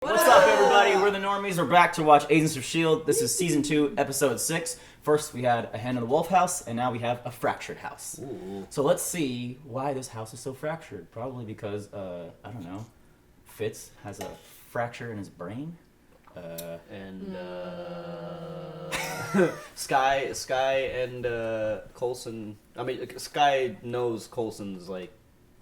What's up, everybody? We're the Normies. We're back to watch Agents of S.h.i.e.L.D. This is Season 2, Episode 6. First, we had a hen in the wolf house, and now we have a fractured house. Ooh. So let's see why this house is so fractured. Probably because, I don't know, Fitz has a fracture in his brain. Sky and Coulson. I mean, Sky knows Coulson's like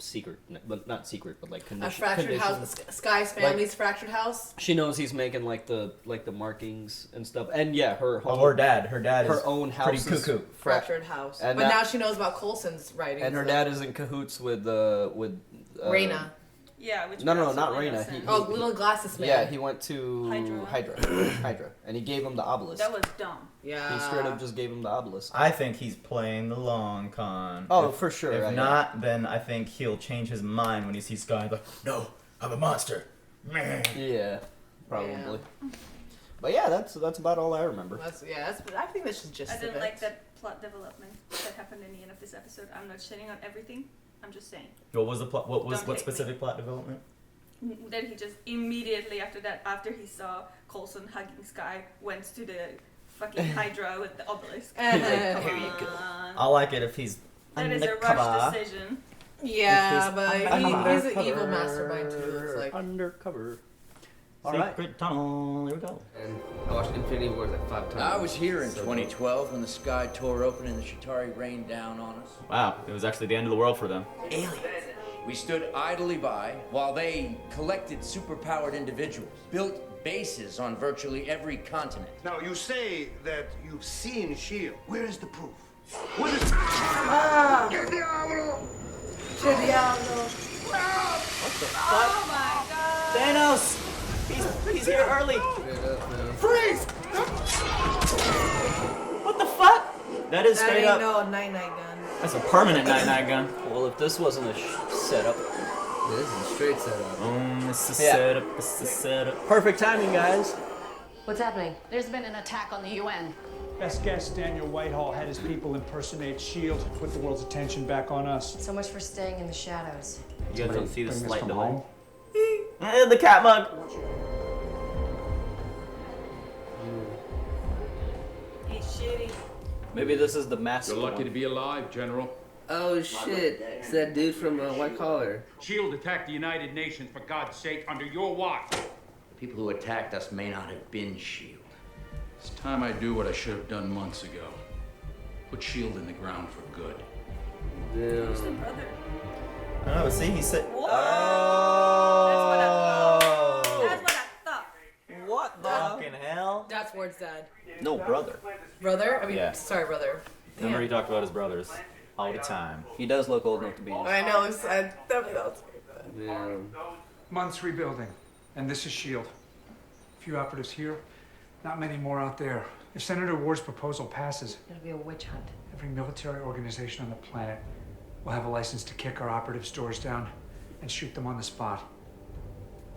secret, but not secret, but like a fractured house. Sky's family's fractured house. She knows he's making like the markings and stuff, and yeah, her dad her is own house pretty cuckoo. Fractured house, and but now she knows about Coulson's writings. And her dad is in cahoots with Raina. Yeah, which no, not Raina. Little glasses man. Yeah, he went to Hydra, and he gave him the obelisk. That was dumb. Yeah, he straight up just gave him the obelisk. I think he's playing the long con. Oh, for sure. If not, then I think he'll change his mind when he sees Sky. Like, no, I'm a monster. Yeah, probably. Yeah. But yeah, that's about all I remember. I think this is just. I didn't like that plot development that happened in the end of this episode. I'm not shitting on everything. I'm just saying. What was the plot? What specific plot development? That he just immediately after he saw Coulson hugging Sky, went to the fucking Hydra with the obelisk. He's like, here you go. I like it if he's that is a rush decision. Yeah, but he's an evil mastermind too. Looks like undercover. Secret tunnel. Here we go. And I watched Infinity War like 5 times. I was here in 2012 when the sky tore open and the s.h.i.e.L.D. rained down on us. Wow, it was actually the end of the world for them. Aliens. We stood idly by while they collected superpowered individuals, built bases on virtually every continent. Now, you say that you've seen S.h.i.e.L.D. Where is the proof? What is What the fuck? Oh my god! Thanos! He's here early! Freeze! What the fuck? That is straight up. No night-night gun. That's a permanent night-night gun. Well, if this wasn't a setup. This is a straight setup. This is setup. This is setup. Perfect timing, guys. What's happening? There's been an attack on the UN. Best guess, Daniel Whitehall had his people impersonate S.h.i.e.L.D. to put the world's attention back on us. So much for staying in the shadows. You guys don't see the slight delay. home? The cat mug! He's shitty. Maybe this is the master. You're lucky to be alive, General. Oh shit, it's that dude from White Collar. S.h.i.e.L.D. attacked the United Nations, for God's sake, under your watch. The people who attacked us may not have been S.h.i.E.L.D. It's time I do what I should have done months ago. Put S.h.i.e.L.D. in the ground for good. Who's the brother? I don't know, see, he said... Whoa! That's what I thought. What the Fucking hell? That's Ward's dad. No, brother. Brother? I mean, Yeah. sorry, brother. Remember he talked about his brothers all the time. He does look old enough to be. I know. I definitely thought. Yeah. Months rebuilding, and this is S.h.i.E.L.D. A few operatives here, not many more out there. If Senator Ward's proposal passes, It'll be a witch hunt. every military organization on the planet will have a license to kick our operatives' doors down and shoot them on the spot.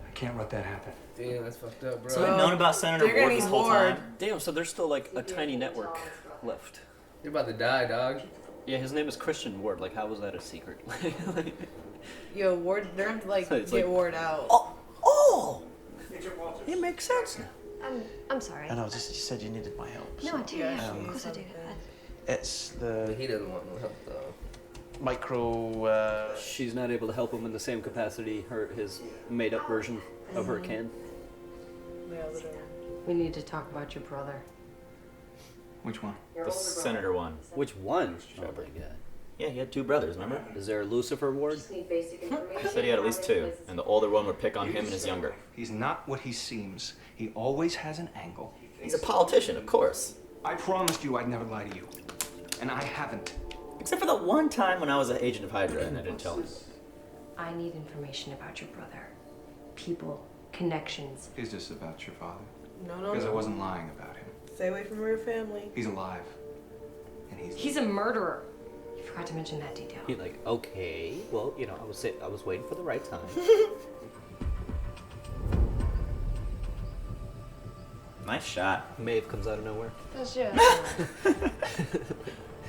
I can't let that happen. Damn, that's fucked up, bro. So we've known about Senator They're gonna Ward this need whole Ward. time. Damn, so there's still like a tiny network left. You're about to die, dog. Yeah, his name is Christian Ward. Like, how was that a secret? Yo, Ward, they're gonna have to It's get like- Ward out. Oh! It makes sense now. I'm sorry. I know, just you said you needed my help. No, I do. Yeah, Um, of course I do. It's the He doesn't want no help, though. micro. She's not able to help him in the same capacity his made-up version of her can. Yeah, literally. We need to talk about your brother. Which one? The Senator one. Which one? Oh my god. Yeah, he had two brothers, remember? Is there a Lucifer Ward? He said he had at least two, and the older one would pick on him and his younger. He's not what he seems. He always has an angle. He's a politician, of course. I promised you I'd never lie to you. And I haven't. Except for the one time when I was an agent of Hydra and I didn't tell him. I need information about your brother. People, connections. Is this about your father? No. Because I wasn't lying about him. Stay away from your family. He's alive. And He's a murderer. You forgot to mention that detail. He's like, okay, well, you know, I was waiting for the right time. Nice shot. Maeve comes out of nowhere. That's just.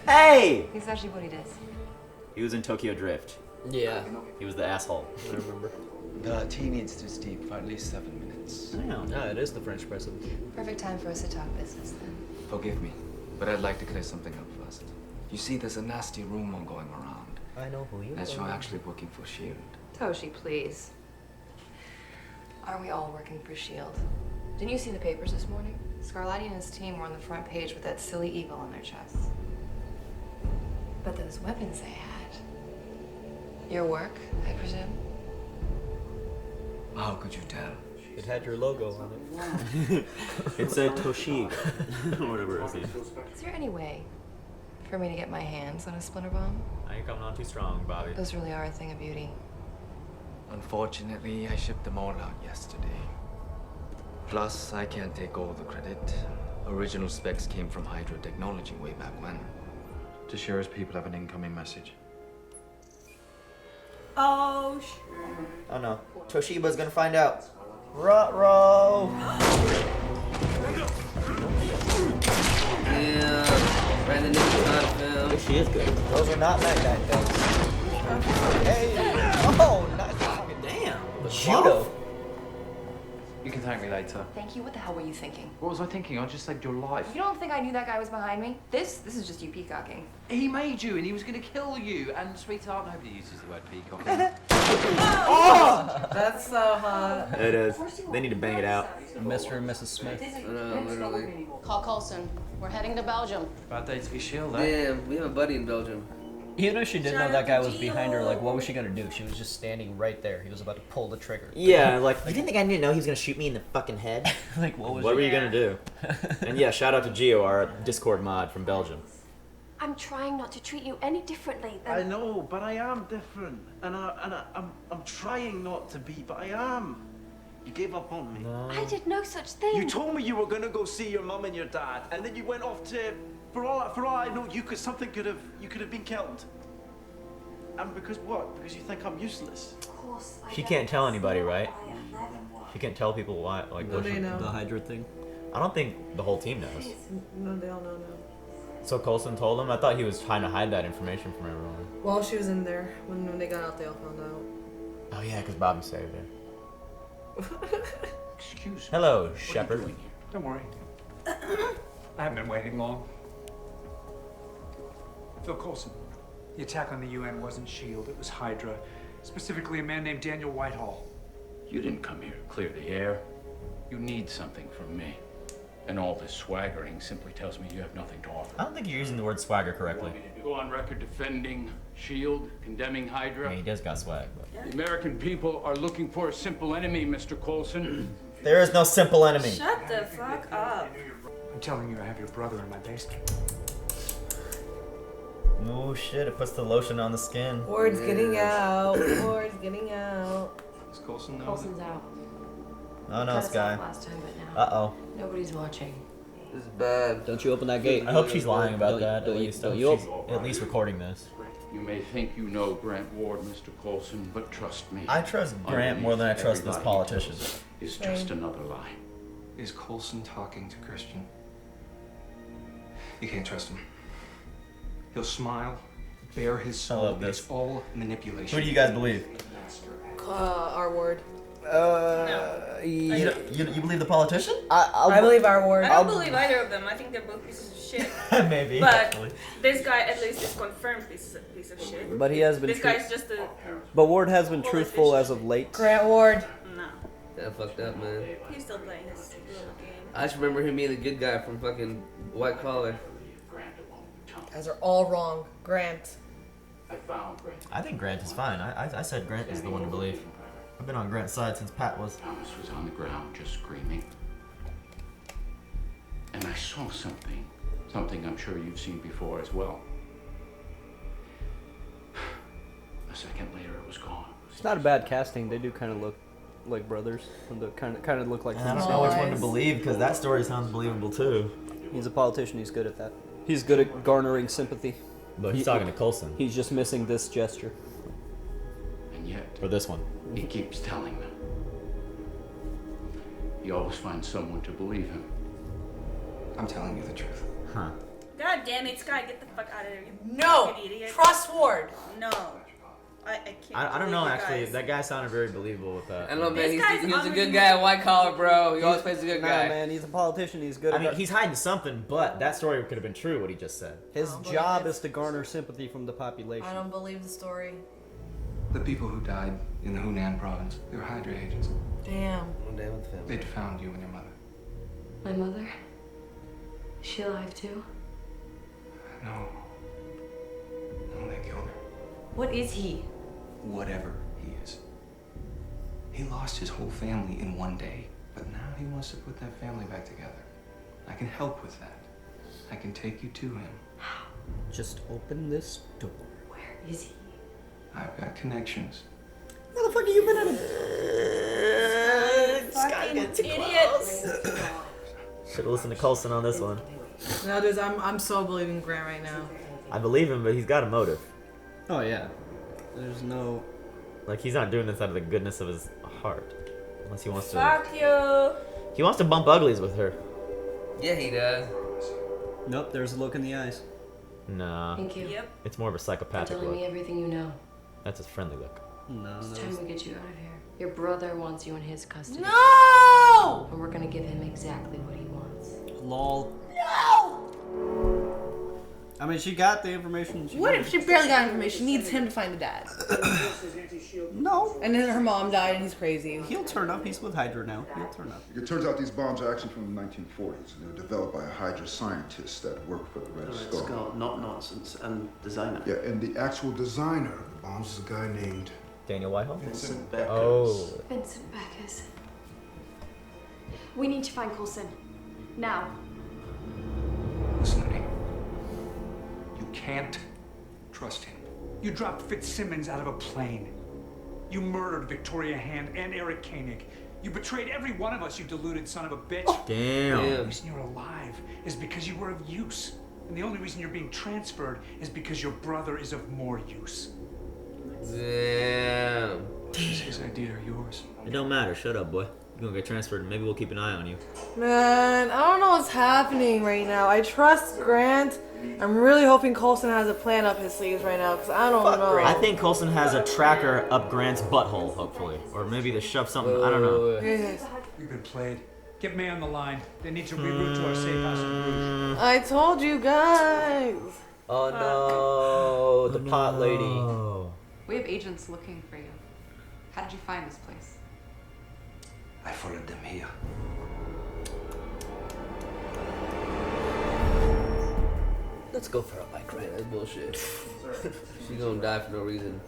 Hey! He's actually what he does. He was in Tokyo Drift. Yeah, He was the asshole. I remember. The tea needs to steep for at least 7 minutes. presidents. No, it is the French president. Perfect time for us to talk business then. Forgive me, but I'd like to clear something up first. You see, there's a nasty rumor going around I know who you that you're are. actually working for S.h.i.e.L.D. Toshi, please. Aren't we all working for S.h.i.e.L.D.? Didn't you see the papers this morning? Scarlatti and his team were on the front page with that silly eagle on their chests. But those weapons they had. Your work, I presume? How could you tell? It had your logo on it. It said Toshi. Whatever it is. Is there any way for me to get my hands on a splinter bomb? Now you're coming on too strong, Bobby. Those really are a thing of beauty. Unfortunately, I shipped them all out yesterday. Plus, I can't take all the credit. Original specs came from Hydra Technology way back when. Tashira's people have an incoming message. Oh, Oh no. Toshiba's gonna find out. Ruh-roh! Yeah, right in the nick of time, fam. She is good. Those are not Mac Guy things. Hey! Oh, nice fucking damn! Judo! You can thank me later. Thank you. What the hell were you thinking? What was I thinking? I just saved your life. You don't think I knew that guy was behind me? This is just you peacocking. He made you, and he was going to kill you. And sweetheart, nobody uses the word peacock. Oh! That's so hot. It is. They need to bang it out. Mr. and Mrs. Smith. Literally. Call Coulson. We're heading to Belgium. Bad day to be S.h.i.E.L.D., eh? Damn, we have a buddy in Belgium. Even if she didn't know that guy was behind her, like, what was she gonna do? She was just standing right there. He was about to pull the trigger. Yeah, like, you didn't think I didn't know he was gonna shoot me in the fucking head? Like, what was What were you gonna do? And yeah, shout out to Gio, our Discord mod from Belgium. I'm trying not to treat you any differently than... I know, but I am different. And I'm trying not to be, but I am. You gave up on me. I did no such thing. You told me you were gonna go see your mum and your dad, and then you went off to... For all I know, you could have been killed. And because what? Because you think I'm useless. Of course. She can't tell anybody, right? She can't tell people why, like, No, what they she, know. The Hydra thing? I don't think the whole team knows. No, they all know now. So Coulson told him? I thought he was trying to hide that information from everyone. Well, she was in there. When they got out, they all found out. Oh yeah, because Bobby saved her. Excuse me. Hello, What are you Shepard. doing here? Don't worry. I haven't been waiting long. Phil Coulson. The attack on the UN wasn't S.h.i.E.L.D., it was Hydra. Specifically a man named Daniel Whitehall. You didn't come here to clear the air. You need something from me. And all this swaggering simply tells me you have nothing to offer. I don't think you're using the word swagger correctly. Go on record defending S.h.i.E.L.D., condemning Hydra. Yeah, he does got swag, but... The American people are looking for a simple enemy, Mr. Coulson. There is no simple enemy. Shut the fuck up. I'm telling you, I have your brother in my basement. Oh shit, it puts the lotion on the skin. Word's getting out. Word's getting out. Does Coulson know? Coulson's out. Oh no, Cut us Sky. off last time, but now Uh-oh. nobody's watching. This is bad. Don't you open that gate. I hope she's lying about that. Don't At you, least, don't I you hope open... she's at least recording this. You may think you know Grant Ward, Mr. Coulson, but trust me. I trust Grant more than I trust this politician. Is just another lie. Is Coulson talking to Christian? You can't trust him. He'll smile, bare his I soul. love this. It's all manipulation. Who do you guys believe? Our word. You believe the politician? I believe our word. I don't believe either of them. I think they're both pieces of shit. Maybe. But actually. this guy at least is confirmed piece of shit. But he has been This guy's just a... But Ward has been truthful as of late. Grant Ward. No. That fucked up, man. He's still playing his little game. I just remember him being the good guy from fucking White Collar. Guys are all wrong. Grant. I found Grant. I think Grant is fine. I said Grant is the one to believe. I've been on Grant's side since Pat was. Thomas was on the ground just screaming. And I saw something. Something I'm sure you've seen before as well. A second later, it was gone. It's not a bad casting. They do kind of look like brothers. Kind of look like. And I don't know which one to believe because that story sounds believable too. He's a politician. He's good at that. He's good at garnering sympathy. But he's talking to Coulson. He's just missing this gesture. And yet, Or this one. he keeps telling them. He always finds someone to believe him. I'm telling you the truth. Huh. God damn it, Sky, get the fuck out of there, you No. fucking idiot. Trust Ward. No. I can't. I don't know, believe you actually. guys. That guy sounded very believable with that. I don't know, man. This He guy's was a good unreal. guy at White Collar, bro. He always plays a good Nah, guy. man, he's a politician. He's good. I at mean, he's hiding something, but that story could have been true, what he just said. his I don't job believe is to garner sympathy from the population. I don't believe the story. The people who died in the Hunan province, they were Hydra agents. Damn. One day with the family. They'd found you and your mother. My mother? Is she alive too? No. No, they killed her. What is he? Whatever he is. He lost his whole family in one day, but now he wants to put that family back together. I can help with that. I can take you to him. Just open this door. Where is he? I've got connections. Motherfucker, you been in a... Fucking idiots. Should've listened to Coulson on this one. No, dude, I'm so believing Grant right now. I believe him, but he's got a motive. Oh, yeah. There's no... Like, he's not doing this out of the goodness of his heart. Unless he wants to... Fuck you. He wants to bump uglies with her. Yeah, he does. Nope, there's a look in the eyes. Nah. Thank you. Yep. It's more of a For psychopathic telling look. me everything you know. That's his friendly look. No, It's time we get you out of here. Your brother wants you in his custody. No! And we're gonna give him exactly what he wants. Lol. No! I mean, she got the information. What if she barely got information? She needs him to find the dad. No. And then her mom died and he's crazy. He'll turn up. He's with Hydra now. He'll turn up. It turns out these bombs are actually from the 1940s, and they were developed by a Hydra scientist that worked for the Red Skull. Not nonsense, and designer. Yeah, and the actual designer of the bombs is a guy named Daniel Whitehall? Vincent Beckers. Oh. Vincent Beckers. We need to find Coulson. Now. Listen to me. You can't trust him. You dropped Fitzsimmons out of a plane. You murdered Victoria Hand and Eric Koenig. You betrayed every one of us, you deluded son of a bitch. Damn. The reason you're alive is because you were of use. And the only reason you're being transferred is because your brother is of more use. Damn. Is his idea or yours? It don't matter. Shut up, boy. You're gonna get transferred and maybe we'll keep an eye on you. Man, I don't know what's happening right now. I trust Grant. I'm really hoping Coulson has a plan up his sleeves right now, because I don't know. I think Coulson has a tracker up Grant's butthole, hopefully. Or maybe to shove something, I don't know. Yes. We've been played. Get May on the line. They need to reroute to our safe house in Bruges. I told you guys. Oh no, the pot lady. We have agents looking for you. How did you find this place? I followed them here. Let's go for a bike ride. Yeah, that's bullshit. She gonna die for no reason.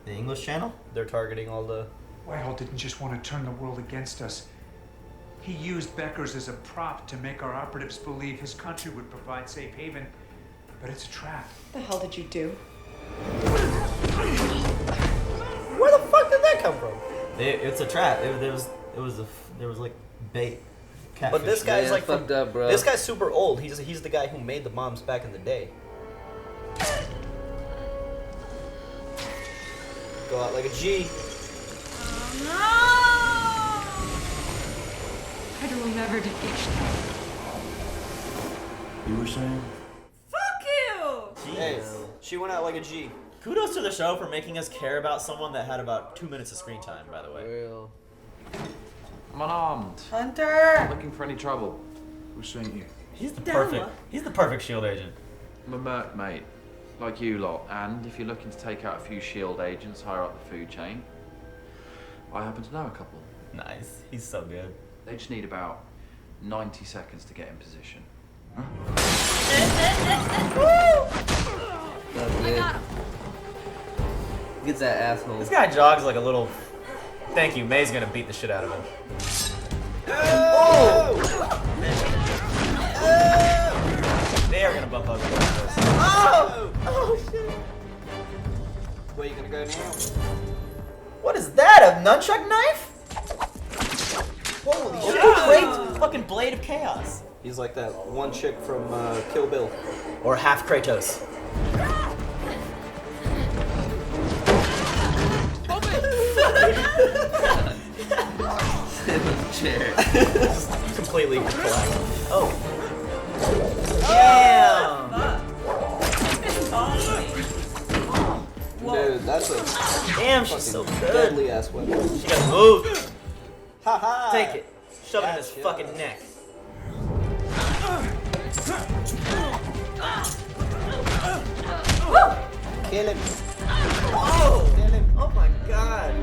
The English Channel? They're targeting all the... Whitehall didn't just want to turn the world against us. He used Beckers as a prop to make our operatives believe his country would provide safe haven. But it's a trap. What the hell did you do? Where the fuck did that come from? It's a trap. There was like bait. Catfish. But this guy's like fucked from, up, bro. This guy's super old. He's the guy who made the bombs back in the day. Go out like a G. Hydra will never defeat you. You were saying? Fuck you! Hey, she went out like a G. Kudos to the show for making us care about someone that had about 2 minutes of screen time, by the way. Real. I'm unarmed. Hunter! Looking for any trouble. Who sent you? He's the perfect S.h.i.e.l.d. agent. I'm a merc, mate. Like you lot. And if you're looking to take out a few S.h.i.e.L.D. agents higher up the food chain, I happen to know a couple. Nice. He's so good. They just need about 90 seconds to get in position. That's it. Gets that asshole. This guy jogs like a little... Thank you. May's gonna beat the shit out of him. Oh! They are gonna bump up against this. Oh! Oh shit! Where you gonna go now? What is that? A nunchuck knife? Holy shit! Great fucking blade of chaos. He's like that one chick from Kill Bill. Or half Kratos. Chair. Completely collapsed. Oh. Damn! Dude, that's a damn. She's so good. deadly ass weapon. She got moved. Ha ha. Take it. Shove it in his fucking neck. Kill him. Oh! Oh my god.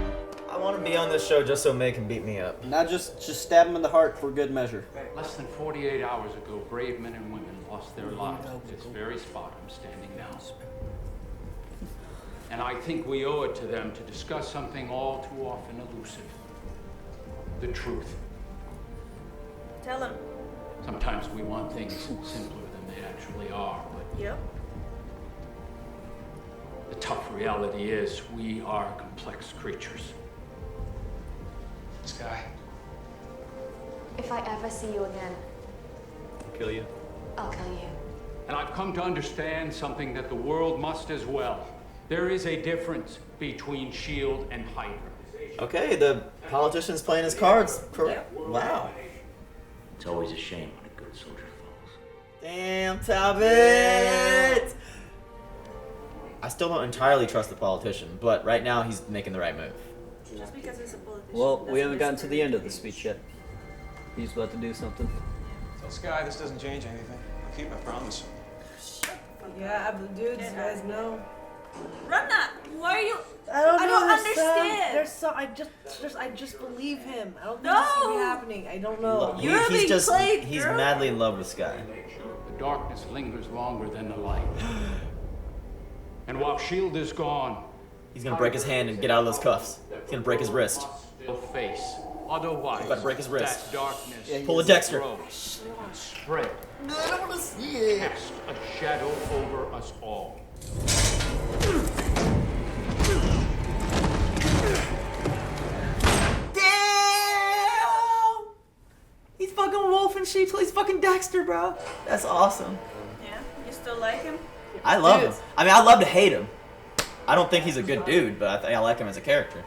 I want to be on this show just so May can beat me up. Now just stab him in the heart for good measure. Less than 48 hours ago, brave men and women lost their lives at this very spot I'm standing now. And I think we owe it to them to discuss something all too often elusive. The truth. Tell him. Sometimes we want things simpler than they actually are, but Yep. the tough reality is we are complex creatures. Sky. If I ever see you again, Kill you. I'll kill you. And I've come to understand something that the world must as well. There is a difference between S.h.i.e.L.D. and Hydra. Okay, the politician's playing his cards. Wow. It's always a shame when a good soldier falls. Damn, Talbot! I still don't entirely trust the politician, but right now he's making the right move. Just because it's a politician. Well, we doesn't haven't gotten to the discriminate. end of the speech yet. He's about to do something. So, Sky, this doesn't change anything. I'll keep my promise. Yeah, but dudes, you guys know. Ragnar, why are you? I don't know. understand. There's some. I just believe him. I don't think this should be happening. I don't know. He's madly in love with Sky. The darkness lingers longer than the light. And while S.h.i.e.L.D. is gone, He's gonna break his hand and get out of those cuffs. He's gonna break his wrist. He'll face. Otherwise, He's about to break his wrist. that darkness Pull a Dexter. grows, spread, I don't wanna see it. cast a shadow over us all. Damn! He's fucking wolf in sheep, he's fucking Dexter, bro. That's awesome. Yeah, you still like him? I love him. I mean, I love to hate him. I don't think he's a good dude, but I think I like him as a character.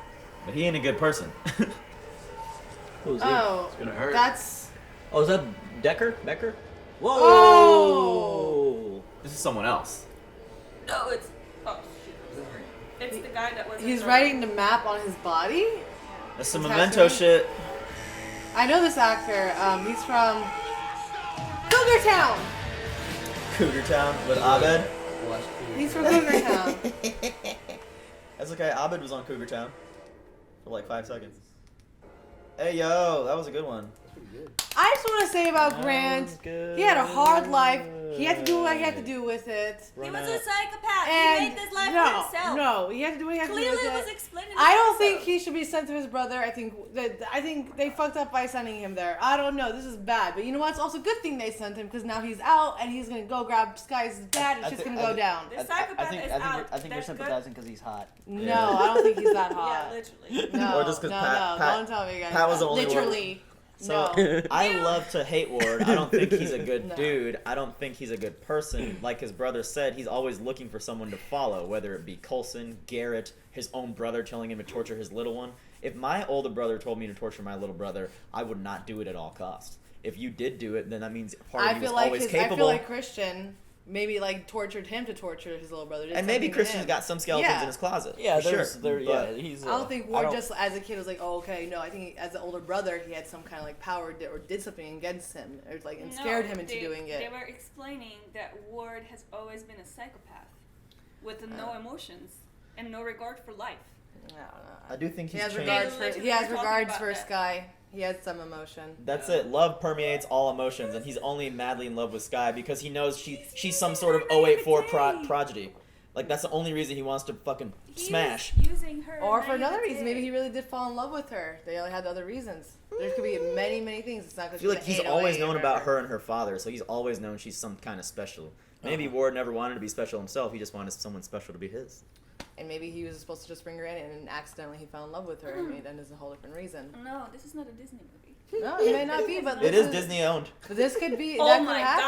But he ain't a good person. Who's he? Oh, It's gonna hurt. that's. Oh, is that Becker? Whoa! Oh! This is someone else. No, it's. Oh, shit. It's the guy that was. in He's the- writing the map on his body. That's some His memento tattoo? shit. I know this actor. He's from Cougar Town. Cougar Town with Abed. He's from Cougar Town. That's okay. Abed was on Cougar Town for like 5 seconds. Hey yo, that was a good one. I just want to say about Grant. He had a hard life. He had to do what he had to do with it. He was a psychopath. And He made this life no, for himself. no, he had to do what he had to do Clearly with it. was explaining I don't himself. think he should be sent to his brother. I think they fucked up by sending him there. I don't know. This is bad. But you know what? It's also a good thing they sent him because now he's out and he's gonna go grab Sky's dad and shit's gonna go down. The psychopath is out. I think you're That's good. sympathizing because he's hot. No, I don't think he's that hot. Yeah, literally. No, Or just 'cause no, Pat- no. Pat- Don't tell me, guys. Pat was the only one. Literally. So No. I love to hate Ward. I don't think he's a good No. dude. I don't think he's a good person. Like his brother said, he's always looking for someone to follow, whether it be Coulson, Garrett, his own brother telling him to torture his little one. If my older brother told me to torture my little brother, I would not do it at all costs. If you did do it, then that means part of I you feel was like always I capable. feel like Christian maybe like tortured him to torture his little brother. Did And maybe something to Christian's him. got some skeletons Yeah. in his closet. Yeah, for there's, sure. there. Yeah, But he's. I don't think I Ward don't- just as a kid was like, oh, okay, no. I think as an older brother, he had some kind of like power or did something against him, or like and scared him into doing They it. were explaining that Ward has always been a psychopath with no emotions and no regard for life. I don't know. I do think He he's has changed. regards for Literally he has talking regards about for that. Sky. He has some emotion. That's it. Love permeates all emotions, and he's only madly in love with Sky because he knows she's some sort of 084 prodigy. Like that's the only reason he wants to fucking smash. Using her. Or for another reason, maybe he really did fall in love with her. They only had other reasons. There could be many, many things. It's not I because feel like he's always known about her and her father, so he's always known she's some kind of special. Maybe Ward never wanted to be special himself. He just wanted someone special to be his. And maybe he was supposed to just bring her in, and accidentally he fell in love with her. I mean, that is a whole different reason. No, this is not a Disney movie. No, it may not be, but It this is Disney owned. But this could be. Oh that could my happen.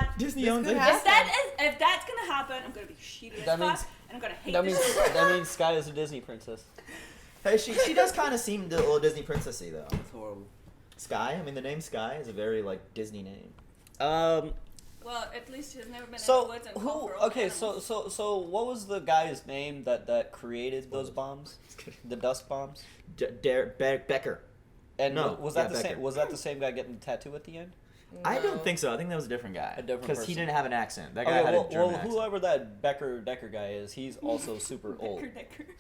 God. Disney This owns could it. happen. If that's gonna happen, I'm gonna be shitty as That fuck, means- and I'm gonna hate That this means shit. that means Sky is a Disney princess. Hey, she does kind of seem a little Disney princessy though. That's horrible. Sky. I mean, the name Sky is a very like Disney name. Well, at least he's never been in the So woods and called who? for all the Okay, so what was the guy's name that created those bombs? The dust bombs. Becker. And No, was yeah, that the Becker. same? Was that the same guy getting the tattoo at the end? I don't think so. I think that was a different guy. A different because he person. didn't have an accent. That guy had well, a German well, accent. whoever that Decker guy is, he's also super old.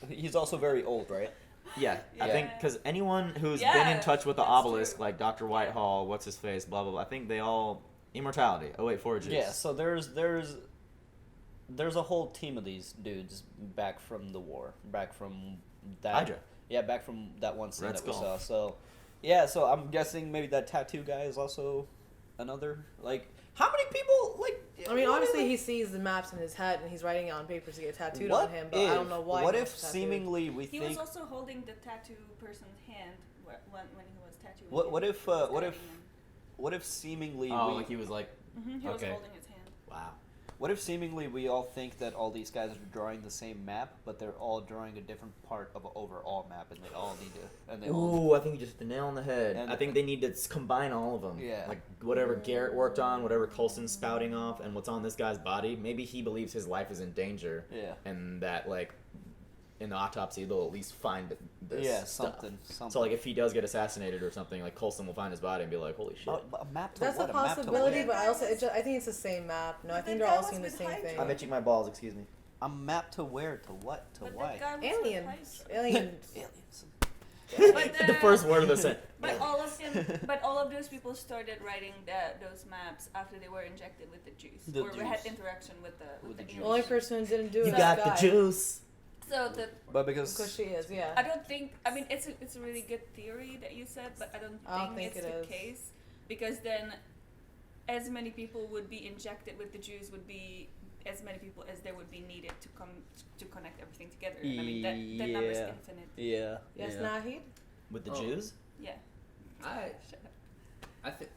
He's also very old, right? Yeah, I think because anyone who's been Yeah, in touch with the obelisk, like Dr. Whitehall, what's his face, blah blah blah, I think they all immortality. Oh wait, Forges. Yeah. So there's a whole team of these dudes back from the war, back from that. Hydra. Yeah, back from that one scene Red that we Skull. saw. So, yeah. So I'm guessing maybe that tattoo guy is also another. Like, how many people like? I mean, what obviously if- he sees the maps in his head and he's writing it on paper to get tattooed What on him, but if, I don't know why. What he if wants it tattooed. seemingly we He think? was also holding the tattoo person's hand when he was tattooing. What if seemingly Oh, we? like he was like. He was okay. holding his hand. Wow. What if seemingly we all think that all these guys are drawing the same map, but they're all drawing a different part of an overall map, and they all need to, and they all. Ooh, I think you just hit the nail on the head. And- I think they need to combine all of them. Yeah. Like whatever Garrett worked on, whatever Coulson's spouting off, and what's on this guy's body. Maybe he believes his life is in danger. Yeah. And that like, in the autopsy they'll at least find this Yeah, stuff. something. So like if he does get assassinated or something, like Coulson will find his body and be like, holy shit. A map to That's what? a map to possibility, what? but I think it's the same map. No, I think they're all seeing the same thing. I'm itching my balls. Excuse me. A map to where? To what? To why? Aliens. Aliens. Aliens. The first word of the sentence. But all of those people started writing those maps after they were injected with the juice, The or had juice. interaction with the The aliens. only person who didn't do it You is got Sky. the juice. So the But because she is, yeah. I don't think. I mean, it's a really good theory that you said, but I don't think it's it the is. case, because then, as many people would be injected with the juice would be as many people as there would be needed to come to connect everything together. And I mean that number's Yeah. infinite. Yeah. Yes, yeah. Nahid? With the Oh. Jews? Yeah. I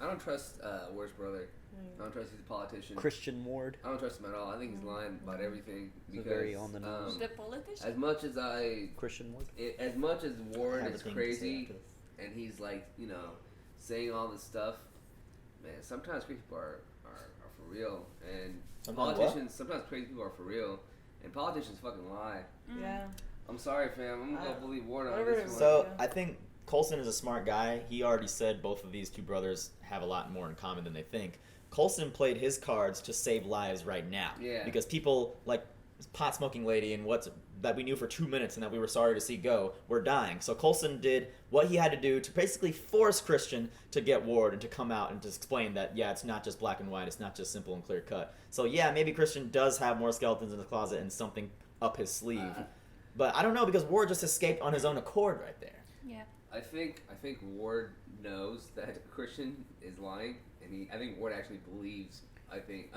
don't trust Ward's brother. I don't trust he's a politician. Christian Ward. I don't trust him at all. I think he's lying about everything. He's Because, very on the nose. The politician? As much as Christian Ward. as much as Ward I have is a thing to say crazy, after this. and he's like, saying all this stuff, man, sometimes crazy people are for real. And Sometimes politicians, sometimes crazy people are for real. And politicians fucking lie. Yeah. I'm sorry, fam. I'm gonna believe Ward on whatever this it one. So I think Coulson is a smart guy. He already said both of these two brothers have a lot more in common than they think. Coulson played his cards to save lives right now. Yeah. Because people like this pot smoking lady and that we knew for 2 minutes and that we were sorry to see go were dying. So Coulson did what he had to do to basically force Christian to get Ward and to come out and to explain that it's not just black and white, it's not just simple and clear cut. So yeah, maybe Christian does have more skeletons in the closet and something up his sleeve. But I don't know, because Ward just escaped on his own accord right there. Yeah. I think Ward knows that Christian is lying, and I think Ward actually believes. I think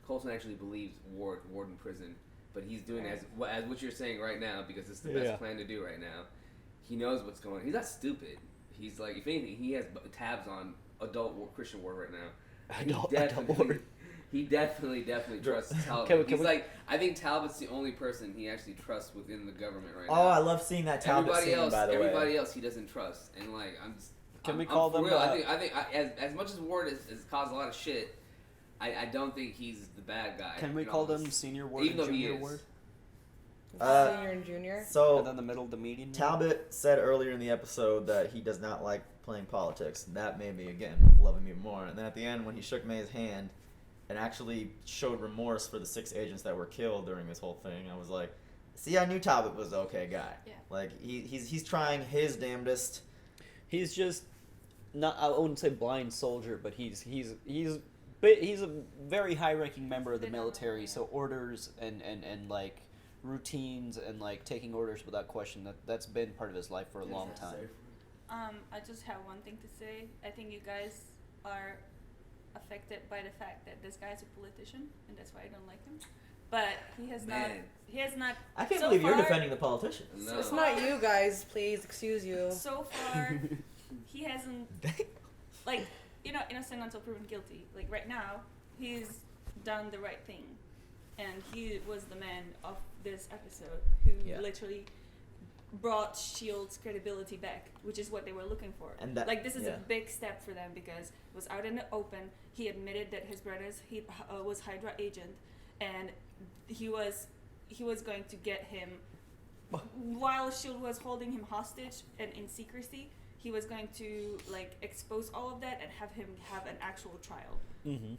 Coulson actually believes Ward in prison, but he's doing as what you're saying right now because it's the best plan to do right now. He knows what's going on. He's not stupid. He's like, if anything, he has tabs on Christian Ward right now. Adult Ward. He definitely trusts Talbot. I think Talbot's the only person he actually trusts within the government right now. Oh, I love seeing that Talbot scene, by the way. Everybody else he doesn't trust, and I'm just. Can we I'm call for them? Real. I think as much as Ward has caused a lot of shit, I don't think he's the bad guy. Can we call them Senior Ward Even and though he Junior is. Ward? Senior and junior. So And then the middle, the median. Talbot said earlier in the episode that he does not like playing politics. That made me, again, love him even more. And then at the end, when he shook May's hand and actually showed remorse for the 6 agents that were killed during this whole thing, I was like, see, I knew Talbot was the okay guy. Yeah. Like, he's trying his damnedest. He's just not. I wouldn't say blind soldier, but he's a very high-ranking member of the military. So orders and like routines and like taking orders without question, that's been part of his life for a long time. I just have one thing to say. I think you guys are affected by the fact that this guy's a politician, and that's why I don't like him. But he has not. I can't so believe you're far- defending the politician. No. It's not you guys, please excuse you. So far, he hasn't, like, innocent until proven guilty. Like, right now, he's done the right thing. And he was the man of this episode who literally brought S.h.i.e.L.D.'s credibility back, which is what they were looking for. And that- like, this is yeah. a big step for them because it was out in the open. He admitted that his brother was Hydra agent, and he was going to get him while S.h.i.E.L.D. was holding him hostage and in secrecy. He was going to like expose all of that and have him have an actual trial. Mm-hmm.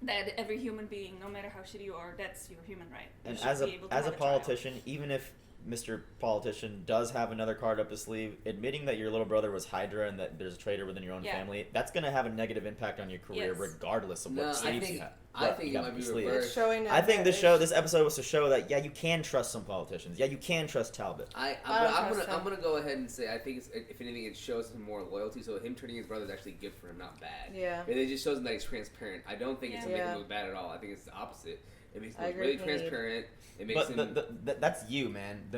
That every human being, no matter how shitty you are, that's your human right. You And should as be a able to as a have trial. politician, even if Mr. Politician does have another card up his sleeve, admitting that your little brother was Hydra and that there's a traitor within your own Yeah. family, that's going to have a negative impact on your career, Yes. regardless of No, what I sleeves think- you have. I what think you it have might up be your sleeve. reversed. It's showing I think that this episode was to show that you can trust some politicians. Yeah, you can trust Talbot. I'm gonna go ahead and say I think it's, if anything, it shows him more loyalty. So him turning his brother is actually good for him, not bad. Yeah. It just shows him that he's transparent. I don't think it's to make Yeah. him look bad at all. I think it's the opposite. It makes I him agree really with Nate. transparent. It makes him. That's you, man.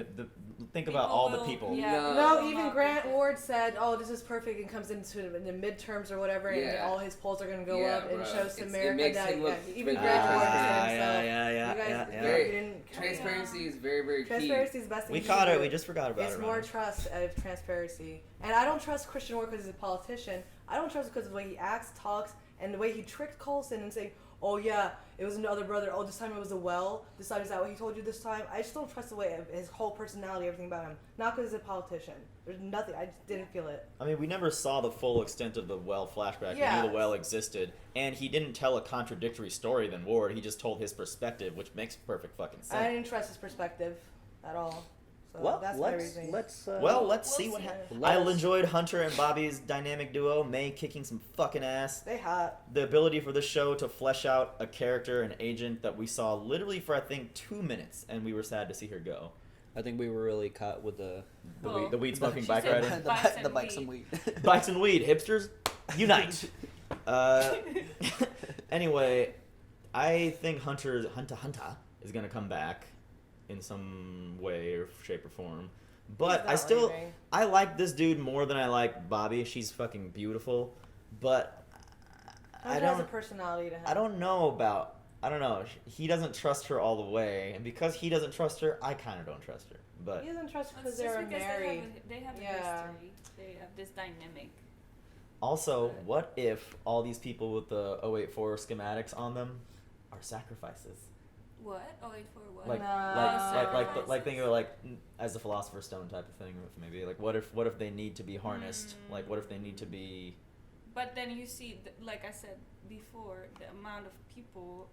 Think about all the people. No, even Grant Ward said, "Oh, this is perfect," and comes into the midterms or whatever, and Yeah. all his polls are going to go Yeah, up, and bro. shows It America makes that him look even very Grant Ward transparent. said himself. Yeah. You guys, Very- you didn't. Transparency is very, very key. Transparency is the best thing. We you caught can it. do. We just forgot about it's it. more Ryan. trust out of transparency, and I don't trust Christian Ward because he's a politician. I don't trust him because of the way he acts, talks, and the way he tricked Coulson and saying, "Oh yeah, it was another brother. Oh, this time it was a well. This time is that what he told you this time?" I just don't trust the way of his whole personality, everything about him. Not because he's a politician. There's nothing. I just didn't feel it. I mean, we never saw the full extent of the well flashback. Yeah. We knew the well existed, and he didn't tell a contradictory story than Ward. He just told his perspective, which makes perfect fucking sense. I didn't trust his perspective at all. So Well, that's my let's reasoning. let's see what happens. I enjoyed Hunter and Bobby's dynamic duo. May kicking some fucking ass. They hot. The ability for the show to flesh out a character, an agent that we saw literally for I think 2 minutes, and we were sad to see her go. I think we were really caught with the weed smoking she bike said riding. the bikes and weed. Bikes and weed, hipsters, unite. Anyway, I think Hunter is gonna come back in some way or shape or form. But He's not leaving. I like this dude more than I like Bobby. She's fucking beautiful, but I Hunter has a don't. personality to him. I don't know. He doesn't trust her all the way, and because he doesn't trust her, I kind of don't trust her. But He doesn't trust her It's because just they're because married. They have a Yeah. history. They have this dynamic. also, what if all these people with the 084 schematics on them are sacrifices? What? Oh, wait for what? Like think of it like as the Philosopher's Stone type of thing. Maybe like what if they need to be harnessed? Like what if they need to be? But then you see, like I said before, the amount of people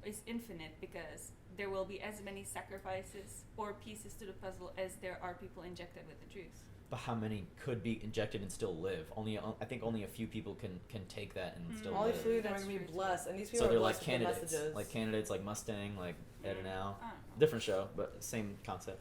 is infinite because there will be as many sacrifices or pieces to the puzzle as there are people injected with the juice. But how many could be injected and still live? I think only a few people can take that and still All live. these people are going to be blessed, and these people So are they're like blessed with the candidates, messages. like Mustang, like Ed and Al. I don't know. Different show, but same concept.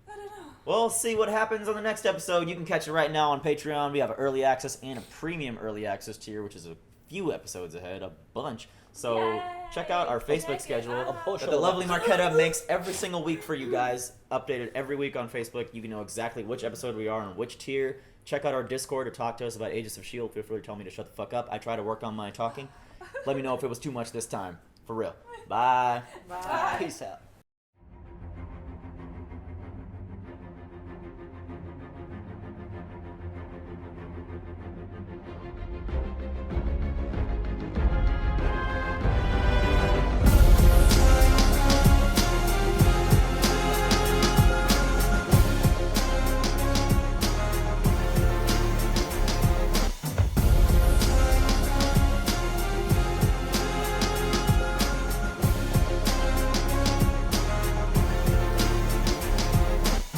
I don't know. We'll see what happens on the next episode. You can catch it right now on Patreon. We have early access and a premium early access tier, which is a few episodes ahead, a bunch. So check out our Facebook schedule that the lovely Marquetta makes every single week for you guys, updated every week on Facebook. You can know exactly which episode we are on which tier. Check out our Discord to talk to us about Agents of S.h.i.e.L.D. Feel free to tell me to shut the fuck up. I try to work on my talking. Let me know if it was too much this time. For real. Bye. Bye. Peace out.